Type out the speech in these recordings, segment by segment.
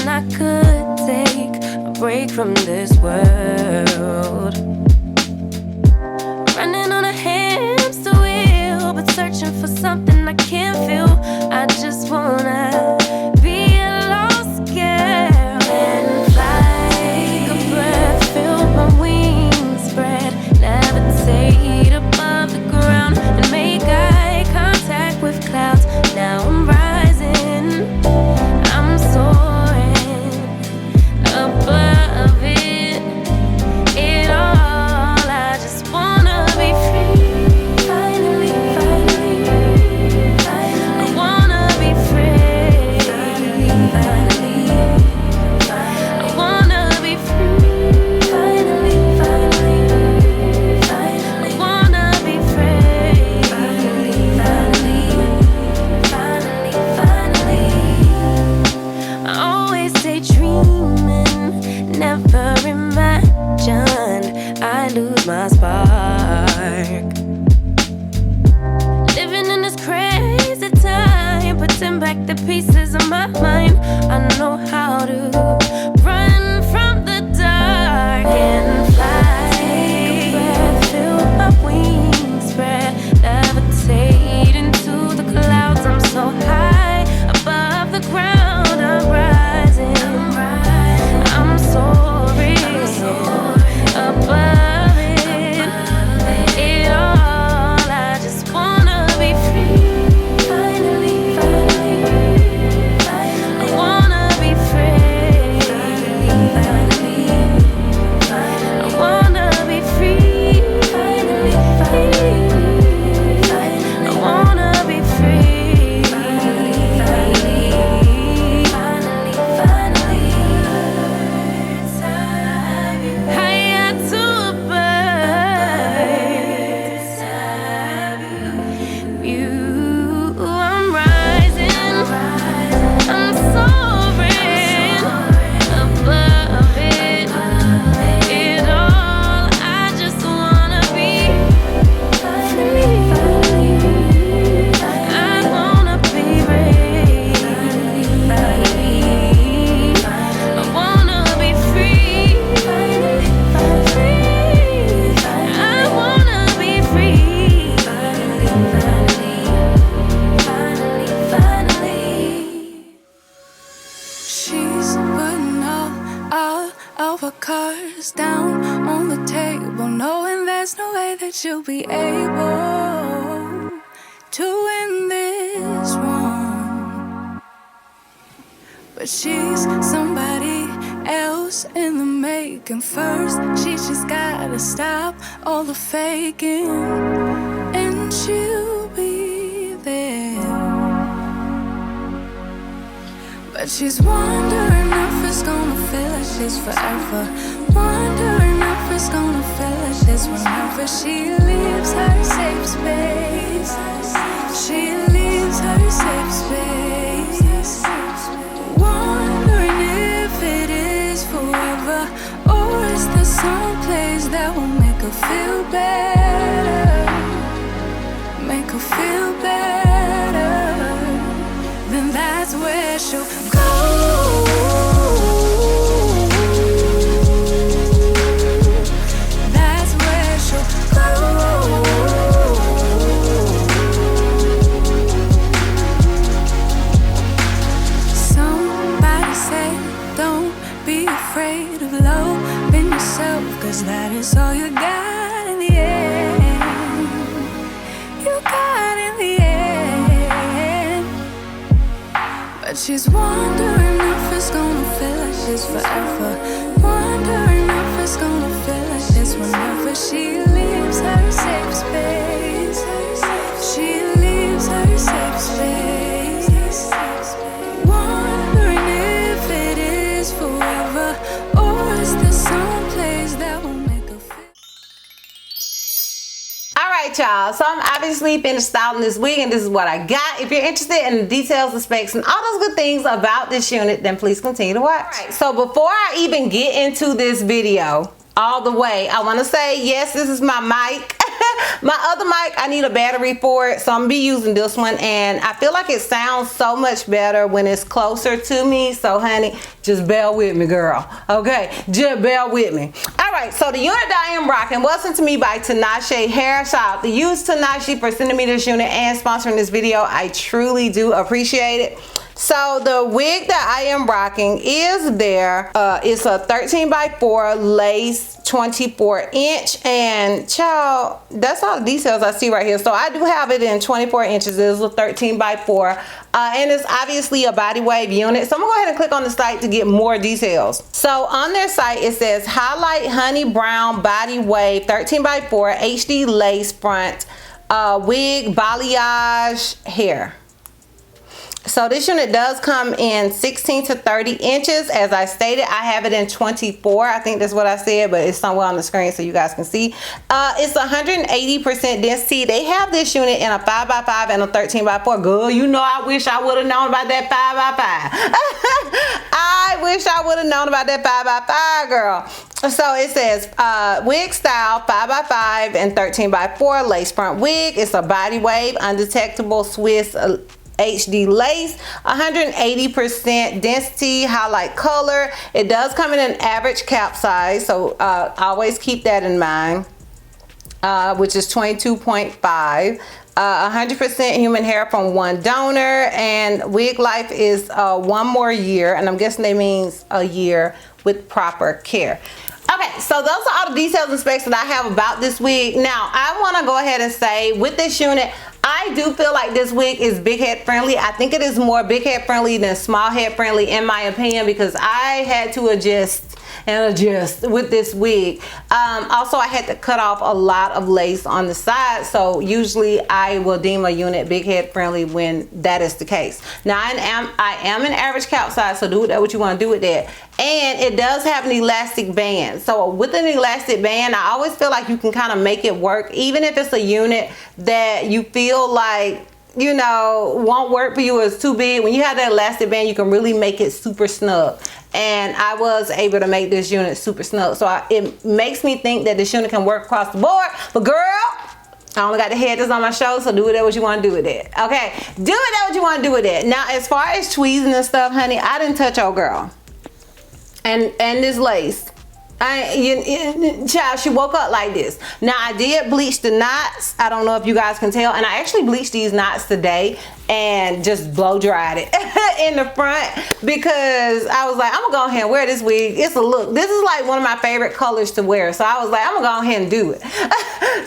wishing I could take a break from this world. Running on a hamster wheel, but searching for something I can't feel. I just wanna be a lost girl and fly. Take a breath, feel my wings spread, levitate above the ground and make eye contact with clouds. Now I'm rising, I'm soaring above it all. I just wanna be free. Finally, finally, finally. I wanna be free. Finally, finally, finally. I wanna be free. Finally, finally, finally. I wanna be free. Finally, finally, finally, finally. I always daydreaming, never imagined I lose my spark. Living in this crazy time, putting back the pieces of my mind. I know how to run from the dark and fly. Take a breath, feel my wings spread, levitate into the clouds. I'm so high above the ground. I'm rising, I'm soaring above it all. I just wanna be free. Finally, finally, finally. I wanna be free. Finally, finally, finally. I wanna be free. Finally, finally, finally. I wanna be free. Finally, finally, finally, finally. Higher to a bird. You, I'm rising, I'm soaring above it all. I just wanna be free. I wanna be free. I wanna be free. I wanna be free. She's putting all of her cards down on the table, knowing there's no way that you'll be able to win this one. But she's somebody else in the making. First, she just gotta stop all the faking, and she'll be there. But she's wondering if it's gonna feel like this forever. Wondering if it's gonna feel like this whenever she leaves her safe space. She leaves her safe space. Wondering if it is forever, or is there some place that will make her feel better? Make her feel better. Then that's where she'll go. That's where she'll go. Somebody say, don't be afraid of loving yourself, 'cause that is all you got in the end. You got in the end. But she's wondering if it's gonna feel like this forever. Wondering if it's gonna feel like this whenever she leaves her safe space. She leaves her safe space. Wondering if it is forever, or is there some place that will make her feel. Alright y'all, so I'm obviously finished styling this wig, and this is what I got. If you're interested in the details, the specs, and all those good things about this unit, then please continue to watch. Alright, so before I even get into this video all the way, I want to say, yes, this is my mic. My other mic, I need a battery for it, so I'm gonna be using this one, and I feel like it sounds so much better when it's closer to me. So honey, just bear with me, girl. Okay, just bear with me. All right, so the unit that I am rocking was sent to me by Tinashe Hair. Shout out to you, Tinashe, for sending me this unit and sponsoring this video. I truly do appreciate it. So the wig that I am rocking is there. It's a 13x4 lace 24-inch, and child, that's all the details I see right here. So I do have it in 24 inches. It is a 13x4, and it's obviously a body wave unit. So I'm gonna go ahead and click on the site to get more details. So on their site it says highlight honey brown body wave 13x4 HD lace front wig balayage hair. So this unit does come in 16 to 30 inches. As I stated, I have it in 24. I think that's what I said, but it's somewhere on the screen so you guys can see. It's 180% density. They have this unit in a 5x5 and a 13x4. Girl, you know I wish I would have known about that 5x5. I wish I would have known about that 5x5, girl. So it says wig style 5x5 and 13x4 lace front wig. It's a body wave, undetectable Swiss HD lace, 180% density, highlight color. It does come in an average cap size, so always keep that in mind, which is 22.5. 100% human hair from one donor, and wig life is 1 more year, and I'm guessing that means a year with proper care. Okay, so those are all the details and specs that I have about this wig. Now, I want to go ahead and say with this unit, I do feel like this wig is big head friendly. I think it is more big head friendly than small head friendly in my opinion, because I had to adjust with this wig. Also, I had to cut off a lot of lace on the side, so usually I will deem a unit big head friendly when that is the case. Now I am an average cap size, so do with that what you want to do with that. And it does have an elastic band, so with an elastic band I always feel like you can kind of make it work, even if it's a unit that you feel like, you know, won't work for you, it's too big. When you have that elastic band, you can really make it super snug, and I was able to make this unit super snug. So it makes me think that this unit can work across the board. But girl, I only got the head that's on my shoulder, so do with that what you want to do with it. Okay, do with that what you want to do with it. Now, as far as tweezing and stuff, honey, I didn't touch old girl. And this lace, child, she woke up like this. Now I did bleach the knots. I don't know if you guys can tell, and I actually bleached these knots today and just blow dried it in the front, because I was like, I'm gonna go ahead and wear this wig. It's a look. This is like one of my favorite colors to wear, so I was like, I'm gonna go ahead and do it.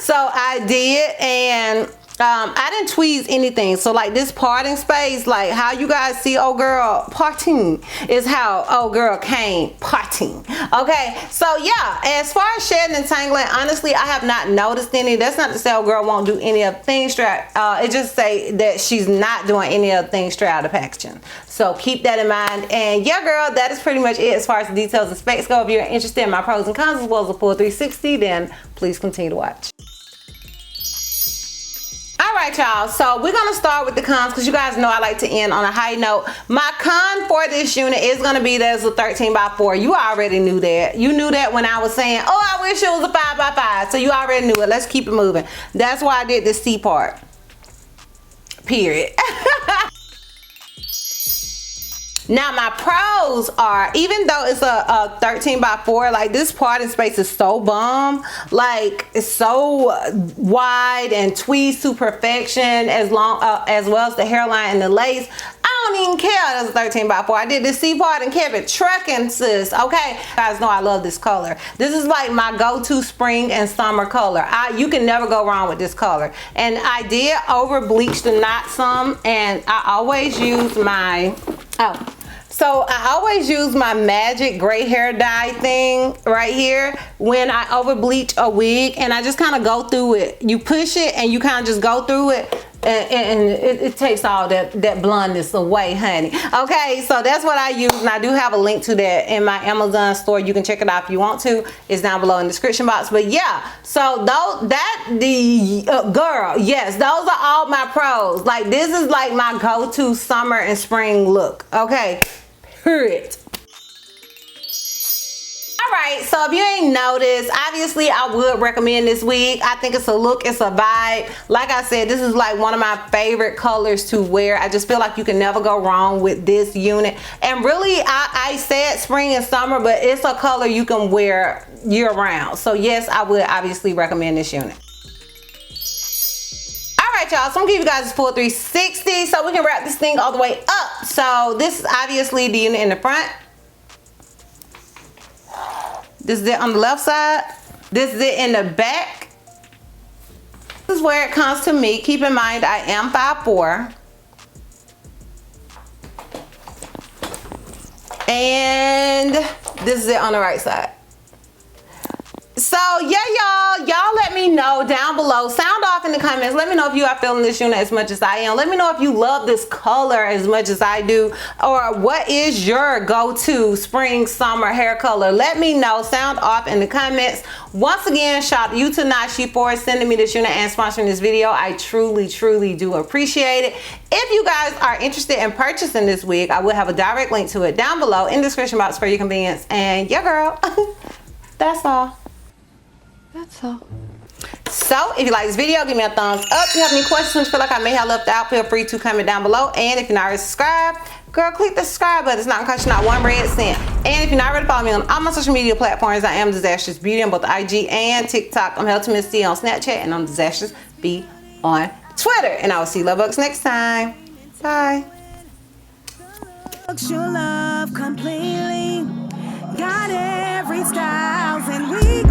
So I did, and I didn't tweeze anything. So like this parting space, like how you guys see old girl parting, is how old girl came parting. Okay, so yeah, as far as shedding and tangling, honestly I have not noticed any. That's not to say old girl won't do any of things straight. It just say that she's not doing any of things straight out of packaging. So keep that in mind. And yeah girl, that is pretty much it as far as the details and specs go. If you're interested in my pros and cons as well as a full 360, then please continue to watch. Alright y'all, so we're going to start with the cons, because you guys know I like to end on a high note. My con for this unit is going to be that it's a 13x4. You already knew that. You knew that when I was saying, oh, I wish it was a 5x5. So you already knew it. Let's keep it moving. That's why I did this C part. Period. Now my pros are, even though it's a 13x4, like this parting space is so bomb, like it's so wide and tweezed to perfection, as well as the hairline and the lace. I don't even care that's a 13x4. I did the C part and kept it trucking, sis. Okay, you guys know I love this color. This is like my go-to spring and summer color. You can never go wrong with this color. And I did over bleach the knot some, and I always use my So I always use my magic gray hair dye thing right here when I over bleach a wig, and I just kind of go through it. You push it and you kind of just go through it, and it takes all that blondness away, honey. Okay, so that's what I use, and I do have a link to that in my Amazon store. You can check it out if you want to. It's down below in the description box. But yeah, so girl, yes, those are all my pros. Like this is like my go-to summer and spring look. Okay. Period. Alright, so if you ain't noticed, obviously I would recommend this wig. I think it's a look, it's a vibe. Like I said, this is like one of my favorite colors to wear. I just feel like you can never go wrong with this unit. And really, I said spring and summer, but it's a color you can wear year round. So yes, I would obviously recommend this unit. Alright y'all, so I'm gonna give you guys a full 360 so we can wrap this thing all the way up. So this is obviously the unit in the front. This is it on the left side. This is it in the back. This is where it comes to me. Keep in mind I am 5'4". And this is it on the right side. So yeah, y'all let me know down below. Sound off in the comments. Let me know if you are feeling this unit as much as I am. Let me know if you love this color as much as I do, or what is your go-to spring summer hair color. Let me know. Sound off in the comments. Once again, shout out you to Tinashe for sending me this unit and sponsoring this video. I truly do appreciate it. If you guys are interested in purchasing this wig, I will have a direct link to it down below in the description box for your convenience. And yeah girl, that's all. That's all. So if you like this video, give me a thumbs up. If you have any questions, feel like I may have left out, feel free to comment down below. And if you're not already subscribed, girl, click the subscribe button. It's not gonna cost you not one red cent. And if you're not ready to follow me on all my social media platforms, I am DizastrousBeauty on both IG and TikTok. I'm Helter Miss D on Snapchat, and I'm DizastrousB on Twitter. And I will see you love bugs next time. Bye. Your love completely got every styles and we